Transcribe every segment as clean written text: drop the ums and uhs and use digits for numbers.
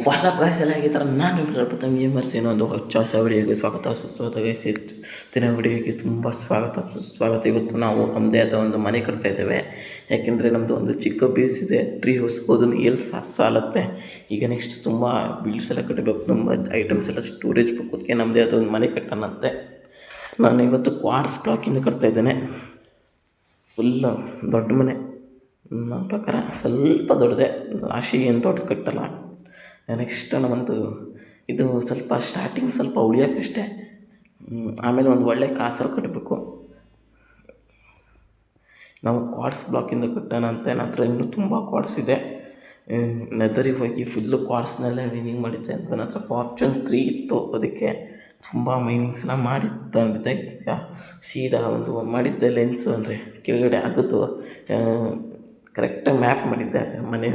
WhatsApp guys ಎಲ್ಲ ಆಗಿದ್ದಾರೆ. ನಾನು ಪ್ರಥಮ ಗೇಮರ್ಸ್ ಏನೋ ಒಂದು ಹೊಚ್ಚ ಹೊಸ ವಿಡಿಯೋಗೆ ಸ್ವಾಗತ ಸುಸ್ವಾಗತ ಗಾಯ್ಸ್. ಇವತ್ತಿನ ವಿಡಿಯೋಗೆ ತುಂಬ ಸುಸ್ವಾಗತ. ಇವತ್ತು ನಾವು ನಮ್ಮದೇ ಆದ ಒಂದು ಮನೆ ಕಟ್ತಾ ಇದ್ದೇವೆ. ಯಾಕೆಂದರೆ ನಮ್ಮದು ಒಂದು ಚಿಕ್ಕ ಬೇಸ್ ಇದೆ, ಟ್ರೀ ಹೌಸ್. ಅದನ್ನು ಎಲ್ಲಿ ಸಾಲತ್ತೆ. ಈಗ ನೆಕ್ಸ್ಟ್ ತುಂಬ ಬಿಲ್ಡ್ಸ್ ಎಲ್ಲ ಕಟ್ಟಬೇಕು, ತುಂಬ ಐಟಮ್ಸ್ ಎಲ್ಲ ಸ್ಟೋರೇಜ್ ಬೇಕು. ಅದಕ್ಕೆ ನಮ್ಮದೇ ಆದ ಒಂದು ಮನೆ ಕಟ್ಟೋಣಂತೆ. ನಾನು ಇವತ್ತು ಕ್ವಾರ್ಟ್ಸ್ ಬ್ಲಾಕಿಂದ ಕಟ್ತಾ ಇದ್ದೇನೆ. ಫುಲ್ಲು ದೊಡ್ಡ ಮನೆ. ನನ್ನ ಪ್ರಕಾರ ಸ್ವಲ್ಪ ದೊಡ್ಡದೆ, ರಾಶಿ ಏನು ದೊಡ್ಡ ಕಟ್ಟಲ್ಲ. ನೆಕ್ಸ್ಟ್ ನಮ್ಮದು ಇದು ಸ್ವಲ್ಪ ಸ್ಟಾರ್ಟಿಂಗ್ ಸ್ವಲ್ಪ ಉಳಿಯೋಕ್ಕಷ್ಟೇ. ಆಮೇಲೆ ಒಂದು ಒಳ್ಳೆ ಕಾಸರು ಕಟ್ಟಬೇಕು. ನಾವು ಕ್ವಾರ್ಟ್ಸ್ ಬ್ಲಾಕಿಂದ ಕಟ್ಟೋಣ ಅಂತ. ನನ್ನ ಹತ್ರ ಇನ್ನೂ ತುಂಬ ಕ್ವಾರ್ಟ್ಸ್ ಇದೆ. ನೆದರಿಗೆ ಹೋಗಿ ಫುಲ್ಲು ಕ್ವಾರ್ಟ್ಸ್ನೆಲ್ಲ ಮೈನಿಂಗ್ ಮಾಡಿದ್ದೆ. ನನ್ನ ಹತ್ರ ಫಾರ್ಚೂನ್ 3 ಇತ್ತು, ಅದಕ್ಕೆ ತುಂಬ ಮೈನಿಂಗ್ಸ್ನ ಮಾಡಿ ತಂದಿದ್ದೆ. ಈಗ ಸೀದಾ ಒಂದು ಮಾಡಿದ್ದೆ ಲೆನ್ಸು, ಅಂದರೆ ಕೆಳಗಡೆ ಆಗೋದು ಕರೆಕ್ಟಾಗಿ ಮ್ಯಾಪ್ ಮಾಡಿದ್ದೆ, ಮನೆ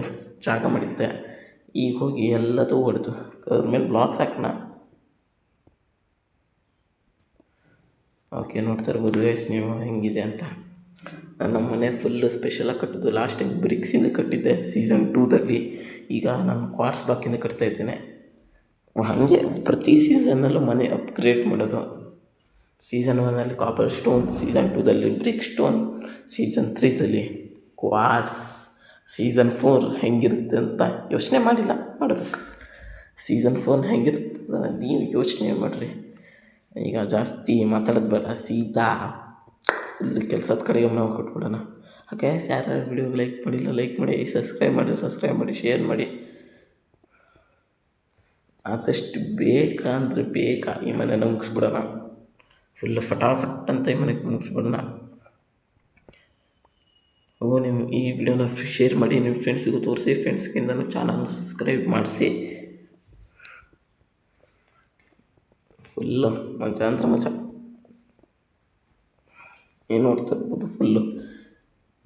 ಜಾಗ ಮಾಡಿದ್ದೆ. ಈಗ ಹೋಗಿ ಎಲ್ಲದೂ ಹೊಡೆದು ಅದ್ರ ಮೇಲೆ ಬ್ಲಾಕ್ಸ್ ಹಾಕೋಣ. ಓಕೆ, ನೋಡ್ತಾ ಇರ್ಬೋದು ಗೈಸ್ ನೀವು ಹೆಂಗಿದೆ ಅಂತ. ನಮ್ಮ ಮನೆ ಫುಲ್ಲು ಸ್ಪೆಷಲಾಗಿ ಕಟ್ಟಿದ್ದು. ಲಾಸ್ಟ್ ಟೈಮ್ ಬ್ರಿಕ್ಸಿಂದ ಕಟ್ಟಿದ್ದೆ ಸೀಸನ್ 2ದಲ್ಲಿ. ಈಗ ನಾನು ಕ್ವಾರ್ಟ್ಸ್ ಬ್ಲಾಕಿಂದ ಕಟ್ತಾ ಇದ್ದೇನೆ. ಹಾಗೆ ಪ್ರತಿ ಸೀಸನ್ನಲ್ಲೂ ಮನೆ ಅಪ್ಗ್ರೇಡ್ ಮಾಡೋದು. ಸೀಸನ್ 1ನಲ್ಲಿ ಕಾಪರ್ ಸ್ಟೋನ್, ಸೀಸನ್ 2ದಲ್ಲಿ ಬ್ರಿಕ್ ಸ್ಟೋನ್, ಸೀಸನ್ 3ದಲ್ಲಿ ಕ್ವಾರ್ಟ್ಸ್, ಸೀಸನ್ 4 ಹೆಂಗಿರುತ್ತೆ ಅಂತ ಯೋಚನೆ ಮಾಡಬೇಕು. ಸೀಸನ್ 4 ಹೆಂಗಿರುತ್ತೆ ನೀವು ಯೋಚನೆ ಮಾಡಿರಿ. ಈಗ ಜಾಸ್ತಿ ಮಾತಾಡೋದು ಬೇಡ, ಸೀದಾ ಫುಲ್ ಕೆಲಸದ ಕಡೆಗೆ ನಾವು ಕೊಟ್ಬಿಡೋಣ. ಹಾಗೆ ಯಾರು ವಿಡಿಯೋಗೆ ಲೈಕ್ ಮಾಡಿಲ್ಲ ಲೈಕ್ ಮಾಡಿ, ಸಬ್ಸ್ಕ್ರೈಬ್ ಮಾಡಿ, ಶೇರ್ ಮಾಡಿ. ಆದಷ್ಟು ಬೇಕಾ ಈ ಮನೆನ ಮುಗಿಸ್ಬಿಡೋಣ. ಫುಲ್ಲು ಫಟಾಫಟ್ ಅಂತ ಈ ಮನೆಗೆ ಮುಗಿಸ್ಬಿಡೋಣ. ನೀವು ಈ ವಿಡಿಯೋನ ಶೇರ್ ಮಾಡಿ, ನಿಮ್ಮ ಫ್ರೆಂಡ್ಸಿಗೂ ತೋರಿಸಿ. ಫ್ರೆಂಡ್ಸ್ಗಿಂತ ಚಾನಲ್ನ ಸಬ್ಸ್ಕ್ರೈಬ್ ಮಾಡಿಸಿ. ಫುಲ್ಲು ಮಜಾ ಅಂದ್ರೆ ಮಜಾ. ಏನು ನೋಡ್ತಾ ಇರ್ಬೋದು ಫುಲ್ಲು.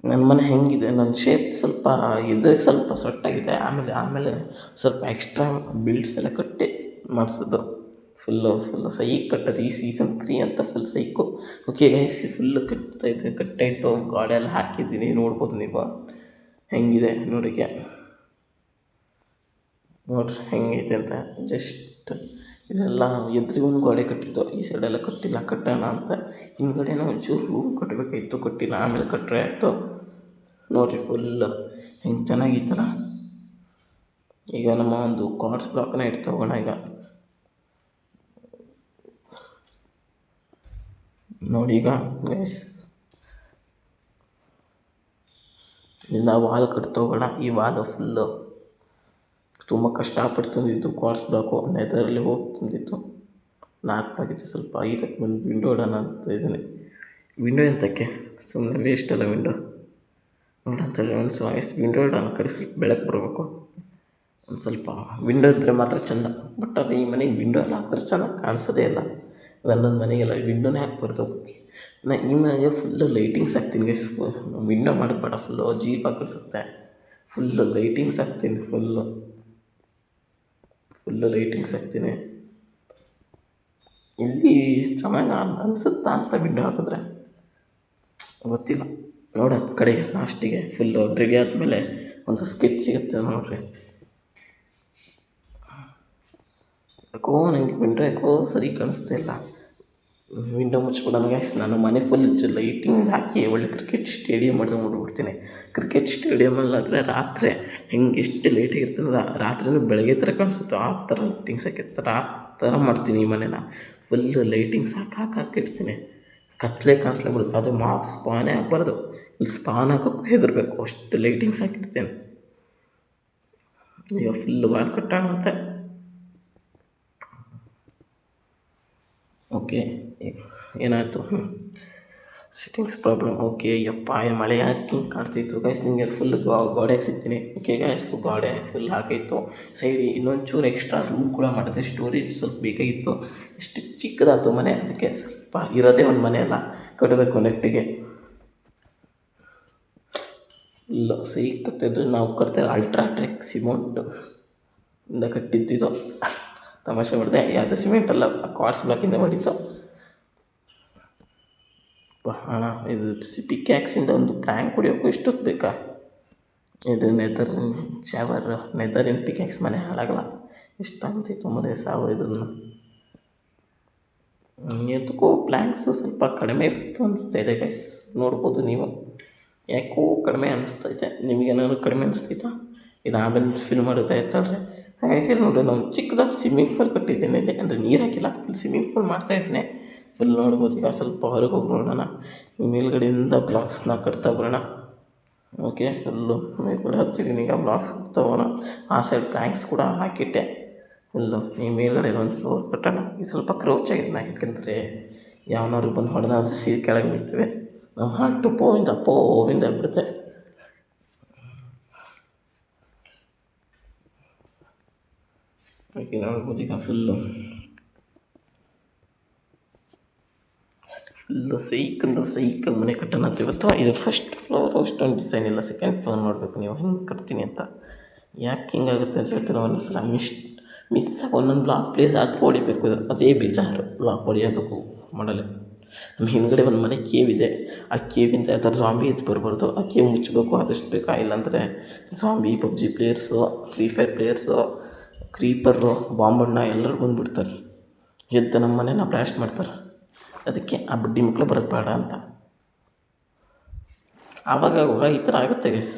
ನನ್ನ ಮನೆ ಹೆಂಗಿದೆ, ನನ್ನ ಶೇಪ್ ಸ್ವಲ್ಪ ಇದ್ರಿಗೆ ಸ್ವಲ್ಪ ಸೊಟ್ಟಾಗಿದೆ. ಆಮೇಲೆ ಸ್ವಲ್ಪ ಎಕ್ಸ್ಟ್ರಾ ಬಿಲ್ಡ್ಸ್ ಎಲ್ಲ ಕಟ್ಟಿ ಮಾಡಿಸೋದು. ಫುಲ್ಲು ಸೈಕ್ ಕಟ್ಟೋದು. ಈ ಸೀಸನ್ 3 ಅಂತ ಫುಲ್ ಸೈಕು. ಓಕೆ ಗೈಸ್, ಫುಲ್ಲು ಕಟ್ಟಾಯಿತು. ಗಾಡಿ ಎಲ್ಲ ಹಾಕಿದ್ದೀನಿ, ನೋಡ್ಬೋದು ನೀವು ಹೆಂಗಿದೆ ನೋಡಿಕೆ. ನೋಡ್ರಿ ಹೆಂಗೈತೆ ಅಂತ. ಜಸ್ಟ್ ಇದೆಲ್ಲ ಎದುರಿಗೊಂದು ಗೋಡೆ ಕಟ್ಟಿದ್ದು, ಈ ಸೈಡೆಲ್ಲ ಕಟ್ಟಿಲ್ಲ, ಕಟ್ಟೋಣ ಅಂತ. ಹಿಂದ್ಗಡೆನೂ ಒಂಚೂರು ರೂಮ್ ಕಟ್ಟಬೇಕಾಯಿತು, ಕಟ್ಟಿಲ್ಲ, ಆಮೇಲೆ ಕಟ್ಟರೆ ಆಯಿತು. ನೋಡಿರಿ ಫುಲ್ಲು ಹೆಂಗೆ ಚೆನ್ನಾಗಿತ್ತಲ್ಲ. ಈಗ ನಮ್ಮ ಒಂದು ಕ್ವಾರ್ಟ್ಸ್ ಬ್ಲಾಕ್ನ ಇಟ್ಟು ಹೋಗೋಣ. ಈಗ ನೋಡಿ, ಈಗ ಇನ್ನು ವಾಲ್ ಕಟ್ತಾ ಹೋಗೋಣ. ಈ ವಾಲು ಫುಲ್ಲು ತುಂಬ ಕಷ್ಟಪಟ್ಟು ತಂದಿದ್ದು ಕ್ವಾರ್ಟ್ಸ್ ಬ್ಲಾಕು. ನೆದರಲ್ಲಿ ಹೋಗಿ ತಂದಿತ್ತು. 4 ಆಗಿದೆ, ಸ್ವಲ್ಪ 5ಕ್ಕೆ ಒಂದು ವಿಂಡೋ ಇಡೋಣ ಅಂತ ಇದ್ದೀನಿ. ವಿಂಡೋ ಎಂತಕ್ಕೆ, ಸುಮ್ಮನೆ ವೇಸ್ಟ್ ಅಲ್ಲ ವಿಂಡೋ. ನೋಡಂತ ಒಂದು ವಿಂಡೋ ಇಡೋಣ, ಕಡೆ ಸ್ವಲ್ಪ ಬೆಳಕು ಬರಬೇಕು. ಒಂದು ಸ್ವಲ್ಪ ವಿಂಡೋ ಇದ್ದರೆ ಮಾತ್ರ ಚೆಂದ. ಬಟ್ ಅದು ಈ ಮನೆಗೆ ವಿಂಡೋ ಎಲ್ಲ ಹಾಕಿದ್ರೆ ಚೆನ್ನಾಗಿ ಕಾಣಿಸೋದೇ ಇಲ್ಲ. ಒಂದೊಂದು ಮನೆಗೆಲ್ಲ ವಿಂಡೋನೇ ಹಾಕ್ಬಾರ್ದು. ನಾ ಈ ಮನೆಗೆ ಫುಲ್ಲು ಲೈಟಿಂಗ್ಸ್ ಹಾಕ್ತೀನಿ ಗೈಸ್. ವಿಂಡೋ ಮಾಡೋದು ಬೇಡ, ಫುಲ್ಲು ಅಜೀಬಾಗಿ ಕಾಣಿಸುತ್ತೆ. ಫುಲ್ಲು ಲೈಟಿಂಗ್ಸ್ ಹಾಕ್ತೀನಿ. ಫುಲ್ಲು ಲೈಟಿಂಗ್ಸ್ ಹಾಕ್ತೀನಿ. ಇಲ್ಲಿ ಚೆನ್ನಾಗಿ ಅನಿಸುತ್ತಾ ಅಂತ ವಿಂಡೋ ಹಾಕಿದ್ರೆ ಗೊತ್ತಿಲ್ಲ. ನೋಡಿ ಕಡೆಗೆ ಲಾಸ್ಟಿಗೆ ಫುಲ್ಲು ರೆಡಿ ಆದಮೇಲೆ ಒಂದು ಸ್ಕೆಚ್ ಸಿಗುತ್ತೆ ನೋಡಿರಿ. ನನಗೆ ವಿಂಡೋ ಯಾಕೋ ಸರಿ ಕಾಣಿಸ್ತಾ ಇಲ್ಲ. ವಿಂಡೋ ಮುಚ್ಚಿಬಿಡೋಣ ಗೈಸ್. ನಾನು ಮನೆ ಫುಲ್ ಲೈಟಿಂಗ್ ಹಾಕಿ ಒಳ್ಳೆ ಕ್ರಿಕೆಟ್ ಸ್ಟೇಡಿಯಮ್ ಮಾಡಿದ್ರೆ ನೋಡ್ಬಿಡ್ತೀನಿ. ಕ್ರಿಕೆಟ್ ಸ್ಟೇಡಿಯಮಲ್ಲಾದರೆ ರಾತ್ರಿ ಹೆಂಗೆ ಎಷ್ಟು ಲೈಟಾಗಿರ್ತೀನಿ, ರಾತ್ರಿನೂ ಬೆಳಗ್ಗೆ ಥರ ಕಾಣಿಸುತ್ತೆ. ಆ ಥರ ಲೈಟಿಂಗ್ಸ್ ಹಾಕಿರ್ತಾರೆ. ಆ ಥರ ಮಾಡ್ತೀನಿ ಈ ಮನೇನ. ಫುಲ್ಲು ಲೈಟಿಂಗ್ಸ್ ಹಾಕಿಡ್ತೀನಿ. ಕತ್ತಲೆ ಕಾಣಿಸ್ಲಾಗ್ಬಿಡುತ್ತೆ. ಅದು ಸ್ಪಾನೇ ಆಗಬಾರ್ದು. ಇಲ್ಲಿ ಸ್ಪಾನ್ ಹಾಕೋಕ್ಕೂ ಹೆದರಬೇಕು, ಅಷ್ಟು ಲೈಟಿಂಗ್ಸ್ ಹಾಕಿಡ್ತೇನೆ. ಈಗ ಫುಲ್ಲು ವಾಲ್ ಕಟ್ಟೋಣ ಅಂತ. ಓಕೆ, ಏನಾಯಿತು, ಸೆಟ್ಟಿಂಗ್ಸ್ ಪ್ರಾಬ್ಲಮ್. ಓಕೆ, ಮಳೆ ಯಾಕೆ ಕಾಡ್ತಿತ್ತು ಗೈಸ್. ನಿಮಗೆ ಫುಲ್ ಗೋಡೆಗೆ ಸಿಗ್ತೀನಿ. ಓಕೆ ಗೈಸ್, ಗೋಡೆ ಫುಲ್ ಹಾಕಿತ್ತು. ಸೈಡ್ ಇನ್ನೊಂಚೂರು ಎಕ್ಸ್ಟ್ರಾ ರೂಮ್ ಕೂಡ ಮಾಡಿದೆ. ಸ್ಟೋರೇಜ್ ಸ್ವಲ್ಪ ಬೇಕಾಗಿತ್ತು. ಎಷ್ಟು ಚಿಕ್ಕದಾಯ್ತು ಮನೆ, ಅದಕ್ಕೆ ಸ್ವಲ್ಪ ಇರೋದೇ ಒಂದು ಮನೆ ಎಲ್ಲ ಕಟ್ಟಬೇಕು ನೆಟ್ಟಿಗೆ. ಇಲ್ಲ ಸಿಕ್ಕತ್ತಿದ್ರೆ ನಾವು ಕಟ್ತಾರೆ ಅಲ್ಟ್ರಾಟೆಕ್ ಸಿಮೆಂಟ್ ಇಂದ ಕಟ್ಟಿದ್ದಿದ್ದು. ತಮಾಷೆ ಮಾಡಿದೆ, ಯಾವುದೇ ಸಿಮೆಂಟ್ ಅಲ್ಲ, ಕ್ವಾರ್ಟ್ಸ್ ಬ್ಲಾಕಿಂದ ಮಾಡಿದ್ದು. ಹಣ ಇದು ಪಿಕ್ಯಾಕ್ಸಿಂದ ಒಂದು ಪ್ಲ್ಯಾಂಕ್ ಹೊಡಿಯೋಕ್ಕೂ ಇಷ್ಟೊತ್ತು ಬೇಕಾ? ಇದು ನೆದರಿನ ಪಿಕ್ಯಾಕ್ಸ್ ಮನೆ ಹಾಳಾಗಲ್ಲ. ಇಷ್ಟ ಅನ್ಸಿತ್ತು ಮನೆ ಸಾವು ಇದನ್ನು. ಎದಕ್ಕೋ ಪ್ಲ್ಯಾಂಕ್ಸು ಸ್ವಲ್ಪ ಕಡಿಮೆ ಬಿತ್ತು ಅನಿಸ್ತಾ ಇದೆ ಗೈಸ್, ನೋಡ್ಬೋದು ನೀವು. ಯಾಕೋ ಕಡಿಮೆ ಅನಿಸ್ತೈತೆ, ನಿಮಗೇನಾದ್ರು ಕಡಿಮೆ ಅನಿಸ್ತೈತಾ? ಇದು ಆಮೇಲೆ ಫಿಲ್ ಮಾಡೋದು ಆಯ್ತಲ್ರಿ. ಹಾಗೆ ನೋಡಿ ನಾವು ಚಿಕ್ಕದಾಗಿ ಸ್ವಿಮ್ಮಿಂಗ್ ಫೂಲ್ ಕಟ್ಟಿದ್ದೀನಿ ಇಲ್ಲಿ, ಅಂದರೆ ನೀರು ಹಾಕಿಲ್ಲ, ಫುಲ್ ಸ್ವಿಮ್ಮಿಂಗ್ ಫೂಲ್ ಮಾಡ್ತಾಯಿದ್ದೀನಿ. ಫುಲ್ ನೋಡ್ಬೋದು. ಈಗ ಸ್ವಲ್ಪ ಹೊರಗೆ ಹೋಗಿ ನೋಡೋಣ, ಮೇಲ್ಗಡೆಯಿಂದ ಬ್ಲಾಕ್ಸ್ನ ಕಟ್ತಾ ಬರೋಣ. ಓಕೆ, ಫುಲ್ಲು ಮೇಲ್ಗಡೆ ಹಚ್ಚಿದ್ದೀನಿ, ಈಗ ಬ್ಲಾಕ್ಸ್ ತೊಗೋಣ. ಆ ಸೈಡ್ ಪ್ಲ್ಯಾಂಕ್ಸ್ ಕೂಡ ಹಾಕಿಟ್ಟೆ. ಫುಲ್ಲು ಈ ಮೇಲ್ಗಡೆ ಒಂದು ಫ್ಲೋರ್ ಕಟ್ಟೋಣ. ಈಗ ಸ್ವಲ್ಪ ಕ್ರೋಚ್ ಆಗಿದ್ನ, ಯಾಕೆಂದರೆ ಯಾವನಾದ್ರು ಬಂದು ಹೊಡೆದ ಅಂದರೆ ಸೀರೆ ಕೆಳಗೆ ಬೀಳ್ತೀವಿ. ನಮ್ಮ ಹಾರ್ಟು ಪೋವಿಂದ ಆಗ್ಬಿಡುತ್ತೆ. ಈಗ ನೋಡ್ಬೋದು, ಈಗ ಫುಲ್ಲು ಸೈಕ್ ಮನೆ ಕಟ್ಟೋಣ ಅಂತ ಇವತ್ತು. ಇದು ಫಸ್ಟ್ ಫ್ಲೋರು ಅಷ್ಟೊಂದು ಡಿಸೈನ್ ಇಲ್ಲ, ಸೆಕೆಂಡ್ ಫ್ಲೋರ್ ನೋಡಬೇಕು ನೀವು ಹೆಂಗೆ ಕಟ್ತೀನಿ ಅಂತ. ಯಾಕೆ ಹಿಂಗಾಗುತ್ತೆ ಅಂತ ಹೇಳ್ತೀನಿ, ಒಂದೊಂದು ಸಲ ಮಿಸ್ಸಾಗಿ ಒಂದೊಂದು ಬ್ಲಾಕ್ ಪ್ಲೇಸ್ ಅದು ಹೊಡಿಬೇಕು. ಅದೇ ಬೇಜಾರು ಬ್ಲಾಕ್ ಹೊಡಿಯೋದಕ್ಕೂ ಮಾಡಲ್ಲ. ನಮ್ಮ ಹಿಂದ್ಗಡೆ ಒಂದು ಮನೆ ಕೇವ್ ಇದೆ, ಆ ಕೇವಿಂದ ಯಾವ್ದಾದ್ರು ಝಾಂಬಿ ಎದ್ದು ಬರ್ಬಾರ್ದು. ಆ ಕೇವ್ ಮುಚ್ಚಬೇಕು ಆದಷ್ಟು ಬೇಕಾ, ಇಲ್ಲಾಂದರೆ zombie, PUBG players, free fire players, creeper, ಬಾಂಬಣ್ಣ ಎಲ್ಲರೂ ಬಂದುಬಿಡ್ತಾರೆ, ಎದ್ದು ನಮ್ಮ ಮನೇನ ಬ್ಲಾಸ್ಟ್ ಮಾಡ್ತಾರೆ. ಅದಕ್ಕೆ ಆ ಬಡ್ಡಿ ಮಕ್ಕಳು ಬರೋದು ಬೇಡ ಅಂತ. ಆವಾಗ ಈ ಥರ ಆಗುತ್ತೆ ಗೈಸ್,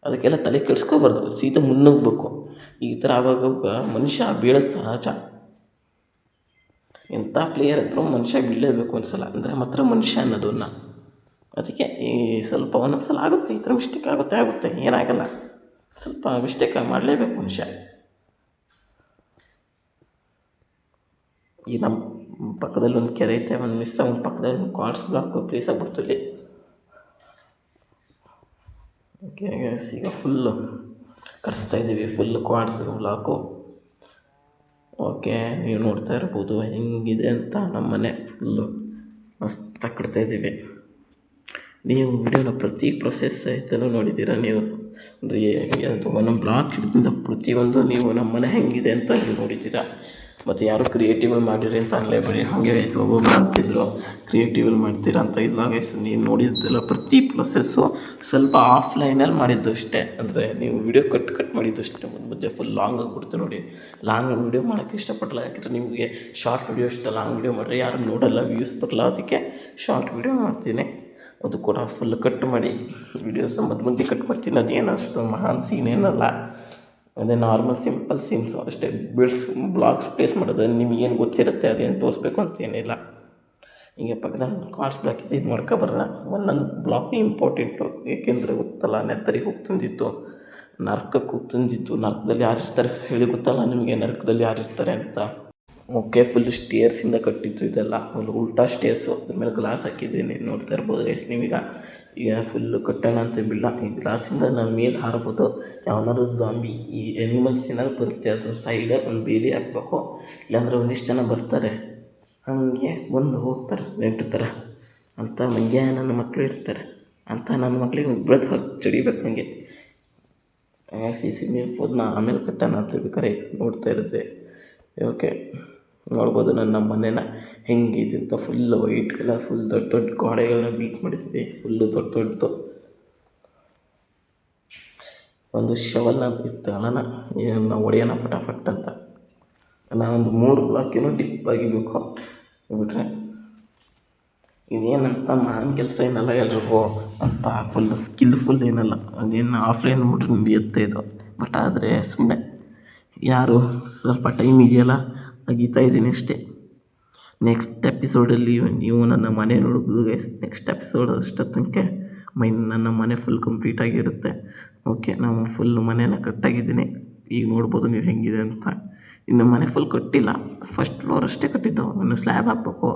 ಅದಕ್ಕೆಲ್ಲ ತಲೆ ಕೆಡಿಸ್ಕೋಬಾರ್ದು, ಸೀದಾ ಮುನ್ನುಗ್ಗಬೇಕು. ಈ ಥರ ಆವಾಗ ಮನುಷ್ಯ ಬೀಳೋದು ಸಹಜ. ಎಂಥ ಪ್ಲೇಯರ್ ಹತ್ರ ಮನುಷ್ಯ ಬೀಳಲೇಬೇಕು ಒಂದ್ಸಲ, ಅಂದರೆ ಮಾತ್ರ ಮನುಷ್ಯ ಅನ್ನೋದನ್ನು. ಅದಕ್ಕೆ ಈ ಸ್ವಲ್ಪ ಒಂದೊಂದು ಸಲ ಆಗುತ್ತೆ, ಈ ಥರ ಮಿಸ್ಟೇಕ್ ಆಗುತ್ತೆ, ಏನಾಗಲ್ಲ. ಸ್ವಲ್ಪ ಮಿಸ್ಟೇಕ್ ಮಾಡಲೇಬೇಕು ಮನುಷ್ಯ. ಈ ನಮ್ಮ ಪಕ್ಕದಲ್ಲಿ ಒಂದು ಕೆರೆ ಐತೆ, ಒಂದು ಒಂದು ಪಕ್ಕದಲ್ಲಿ ಒಂದು ಕ್ವಾರ್ಟ್ಸ್ ಬ್ಲಾಕ್ ಪ್ಲೇಸ್ ಆಗ್ಬಿಡ್ತು ಇಲ್ಲಿ. ಓಕೆ, ಈಗ ಫುಲ್ಲು ಕಟ್ಸ್ತಾಯಿದ್ದೀವಿ, ಫುಲ್ಲು ಕ್ವಾರ್ಟ್ಸ್ ಬ್ಲಾಕು. ಓಕೆ, ನೀವು ನೋಡ್ತಾ ಇರ್ಬೋದು ಹೆಂಗಿದೆ ಅಂತ ನಮ್ಮ ಮನೆ. ಫುಲ್ಲು ಮಸ್ತಾಗಿ ಕಟ್ತಾಯಿದ್ದೀವಿ. ನೀವು ವಿಡಿಯೋನ ಪ್ರತಿ ಪ್ರೊಸೆಸ್ ಸಹಿತನೂ ನೋಡಿದ್ದೀರ ನೀವು, ಅಂದರೆ ಅದು ಒಂದೊಂದು ಬ್ಲಾಕ್ ಹಿಡಿದಿಂದ ಪ್ರತಿಯೊಂದು ನೀವು ನಮ್ಮ ಮನೆ ಹೆಂಗಿದೆ ಅಂತ ನೀವು ನೋಡಿದ್ದೀರ. ಮತ್ತು ಯಾರು ಕ್ರಿಯೇಟಿವಲ್ಲಿ ಮಾಡಿರಿ ಅಂತ ಅನ್ಲೇಬೇಡಿ, ಹಾಗೆ ಒಬ್ಬೊಬ್ಬರು ಅಂತಿದ್ರು ಕ್ರಿಯೇಟಿವಲ್ಲಿ ಮಾಡ್ತೀರಾ ಅಂತ. ಇಲ್ಲ ಗೈಸ್, ನೀವು ನೋಡಿದ್ದೆಲ್ಲ ಪ್ರತಿ ಪ್ರೊಸೆಸ್ಸು ಸ್ವಲ್ಪ ಆಫ್ಲೈನಲ್ಲಿ ಮಾಡಿದ್ದು ಅಷ್ಟೇ, ಅಂದರೆ ನೀವು ವಿಡಿಯೋ ಕಟ್ ಮಾಡಿದ್ದು ಅಷ್ಟೇ. ಮಧ್ಯೆ ಫುಲ್ ಲಾಂಗ್ ಆಗಿಬಿಡ್ತು ನೋಡಿ. ಲಾಂಗ್ ವೀಡಿಯೋ ಮಾಡೋಕ್ಕೆ ಇಷ್ಟಪಡಲ್ಲ, ಯಾಕೆಂದರೆ ನಿಮಗೆ ಶಾರ್ಟ್ ವೀಡಿಯೋ ಇಷ್ಟ. ಲಾಂಗ್ ವೀಡಿಯೋ ಮಾಡಿದ್ರೆ ಯಾರು ನೋಡೋಲ್ಲ, ವ್ಯೂಸ್ ಬರಲ್ಲ, ಅದಕ್ಕೆ ಶಾರ್ಟ್ ವೀಡಿಯೋ ಮಾಡ್ತೀನಿ. ಅದು ಕೂಡ ಫುಲ್ ಕಟ್ ಮಾಡಿ ವೀಡಿಯೋಸ್ ಮಧ್ಯೆ ಕಟ್ ಮಾಡ್ತೀನಿ. ಅದೇನು ಅಷ್ಟು ಮಹಾನ್ ಸೀನ್ ಏನಲ್ಲ, ಅದೇ ನಾರ್ಮಲ್ ಸಿಂಪಲ್ ಸೀನ್ಸು ಅಷ್ಟೇ. ಬ್ಲಾಗ್ಸ್ ಪ್ಲೇಸ್ ಮಾಡೋದು ನಿಮಗೇನು ಗೊತ್ತಿರುತ್ತೆ, ಅದೇನು ತೋರಿಸ್ಬೇಕು ಅಂತೇನಿಲ್ಲ. ಈಗ ಪಕ್ಕದಲ್ಲಿ ಕ್ವಾರ್ಟ್ಸ್ ಬ್ಲಾಕ್ ಇದೆ, ಇದು ಮಾಡ್ಕೊಬರೋಣ. ಒಂದೊಂದು ಬ್ಲಾಕು ಇಂಪಾರ್ಟೆಂಟು, ಏಕೆಂದರೆ ಗೊತ್ತಲ್ಲ, ನೆತ್ತರಿಗೆ ಹೋಗಿ ತಂದಿತ್ತು, ನರ್ಕಕ್ಕೆ ಹೋಗಿ ತಂದಿತ್ತು. ನರ್ಕದಲ್ಲಿ ಯಾರಿರ್ತಾರೆ ಹೇಳಿ ಗೊತ್ತಲ್ಲ ನಿಮಗೆ, ನರ್ಕದಲ್ಲಿ ಯಾರಿರ್ತಾರೆ ಅಂತ. ಓಕೆ, ಫುಲ್ ಸ್ಟೇರ್ಸಿಂದ ಕಟ್ಟಿತ್ತು ಇದೆಲ್ಲ, ಫುಲ್ ಉಲ್ಟಾ ಸ್ಟೇರ್ಸು, ಅದ್ರ ಮೇಲೆ ಗ್ಲಾಸ್ ಹಾಕಿದ್ದೀನಿ, ನೋಡ್ತಾ ಇರ್ಬೋದು ಗೈಸ್ ನೀವೀಗ. ಈಗ ಫುಲ್ಲು ಕಟ್ಟೋಣ ಅಂತ ಬಿಡಲ್ಲ, ಈ ಗ್ಲಾಸಿಂದ ನಾವು ಮೇಲೆ ಹಾರ್ಬೋದು. ಯಾವನಾದ್ರು ಝಾಂಬಿ, ಈ ಎನಿಮಲ್ಸ್ ಏನಾದ್ರು ಬರುತ್ತೆ, ಅದು ಸೈಡಲ್ಲಿ ಒಂದು ಬೇಲಿ ಹಾಕ್ಬೇಕು, ಇಲ್ಲಾಂದರೆ ಒಂದಿಷ್ಟು ಜನ ಬರ್ತಾರೆ, ಹಾಗೆ ಬಂದು ಹೋಗ್ತಾರೆ ನೆಂಟು ಥರ ಅಂತ. ಮಂಗ್ಯ ನನ್ನ ಮಕ್ಕಳು ಇರ್ತಾರೆ ಅಂತ, ನನ್ನ ಮಕ್ಳಿಗೆ ಬೆಳೆದು ಚಡಿಬೇಕು ಹಂಗೆ. ಸ್ವಿಮ್ಮಿಂಗ್ ಫೂಲ್ನ ಆಮೇಲೆ ಕಟ್ಟೋಣ ಅಂತ ಬೇಕಾರೆ ನೋಡ್ತಾ ಇರುತ್ತೆ. ಓಕೆ, ನೋಡ್ಬೋದು ನಮ್ಮ ಮನೇನ ಹೆಂಗಿದೆ ಅಂತ. ಫುಲ್ ವೈಟ್ ಕಲರ್, ಫುಲ್ ದೊಡ್ಡ ದೊಡ್ಡ ಗೋಡೆಗಳನ್ನ ಬಿಲ್ಟ್ ಮಾಡಿದ್ವಿ, ಫುಲ್ಲು ದೊಡ್ಡದು. ಒಂದು ಶವಲ್ನ ಇತ್ತಲ್ಲ, ನಾವು ಹೊಡೆಯೋಣ ಫಟಾಫಟ್ ಅಂತ. ನಾನೊಂದು 3 ಬ್ಲಾಕೇನೋ ಡಿಪ್ ಆಗಿಬೇಕು ಬಿಟ್ರೆ, ಇದೇನಂತ ಮಹಾನ್ ಕೆಲಸ ಏನಲ್ಲ ಎಲ್ರಿಗೂ ಅಂತ, ಫುಲ್ ಏನಲ್ಲ. ಅದೇನು ಆಫ್ಲೈನ್ ಬಿಟ್ರೆ ನಡೆಯುತ್ತೆ ಇದು. ಬಟ್ ಆದರೆ ಸುಮ್ಮನೆ ಯಾರು ಸ್ವಲ್ಪ ಟೈಮ್ ಇದೆಯಲ್ಲ, ಅಗೀತಾ ಇದ್ದೀನಿ ಅಷ್ಟೇ. ನೆಕ್ಸ್ಟ್ ಎಪಿಸೋಡಲ್ಲಿ ನೀವು ನನ್ನ ಮನೆ ನೋಡ್ಬೋದು ಗೈಸ್. ನೆಕ್ಸ್ಟ್ ಎಪಿಸೋಡ್ ಅಷ್ಟೊತ್ತಂಕೆ ನನ್ನ ಮನೆ ಫುಲ್ ಕಂಪ್ಲೀಟಾಗಿರುತ್ತೆ. ಓಕೆ, ನಾವು ಫುಲ್ ಮನೇನ ಕಟ್ಟಾಗಿದ್ದೀನಿ, ಈಗ ನೋಡ್ಬೋದು ನೀವು ಹೆಂಗಿದೆ ಅಂತ. ಇನ್ನು ಮನೆ ಫುಲ್ ಕಟ್ಟಿಲ್ಲ, ಫಸ್ಟ್ ಫ್ಲೋರ್ ಅಷ್ಟೇ ಕಟ್ಟಿದ್ದು. ಇನ್ನು ಸ್ಲ್ಯಾಬ್ ಹಾಕ್ಬೇಕು,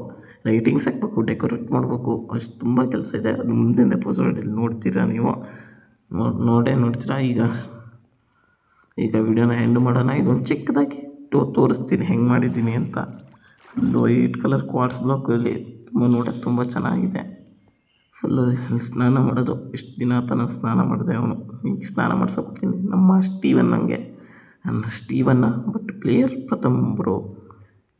ಲೈಟಿಂಗ್ಸ್ ಹಾಕ್ಬೇಕು, ಡೆಕೋರೇಟ್ ಮಾಡಬೇಕು, ಅಷ್ಟು ತುಂಬ ಕೆಲಸ ಇದೆ. ಅದು ಮುಂದಿನ ಎಪಿಸೋಡಲ್ಲಿ ನೋಡ್ತೀರಾ ನೀವು, ನೋಡ್ತೀರಾ. ಈಗ ವಿಡಿಯೋನ ಎಂಡ್ ಮಾಡೋಣ. ಇದೊಂದು ಚಿಕ್ಕದಾಗಿ ತೋರಿಸ್ತೀನಿ ಹೆಂಗೆ ಮಾಡಿದ್ದೀನಿ ಅಂತ. ಫುಲ್ಲು ವೈಟ್ ಕಲರ್ ಕ್ವಾರ್ಟ್ಸ್ ಬ್ಲಾಕಲ್ಲಿ ನೋಡೋಕ್ಕೆ ತುಂಬ ಚೆನ್ನಾಗಿದೆ. ಫುಲ್ಲು ಸ್ನಾನ ಮಾಡೋದು, ಇಷ್ಟು ದಿನ ತನಕ ಸ್ನಾನ ಮಾಡಿದೆ ಅವನು, ಈಗ ಸ್ನಾನ ಮಾಡ್ಸೋಕ್ಕೋಗ್ತೀನಿ. ನಮ್ಮ ಸ್ಟೀವನ್ನ ಬಟ್ ಪ್ಲೇಯರ್ ಪ್ರಥಮ್ ಬ್ರೋ.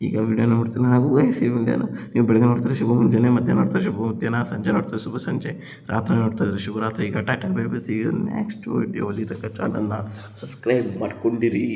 ಈಗ ವಿಡಿಯೋ ನೋಡ್ತೀನಿ, ಹಾಗೂ ಗೈಸ್ ಈ ವಿಡಿಯೋನ ನೀವು ಬೆಳಗ್ಗೆ ನೋಡ್ತಾರೆ ಶುಭ ಮುಂಜಾನೆ, ಮಧ್ಯಾಹ್ನ ನೋಡ್ತಾರೆ ಶುಭ ಮಧ್ಯಾಹ್ನ, ಸಂಜೆ ನೋಡ್ತಾರೆ ಶುಭ ಸಂಜೆ, ರಾತ್ರಿ ನೋಡ್ತಾಯಿದ್ರೆ ಶುಭರಾತ್ರಿ. ಈಗ tata bye bye, see you next ವಿಡಿಯೋಲಿ. ತಕ್ಕ ಚಾನಲ್ನ ಸಬ್ಸ್ಕ್ರೈಬ್ ಮಾಡ್ಕೊಂಡಿರಿ.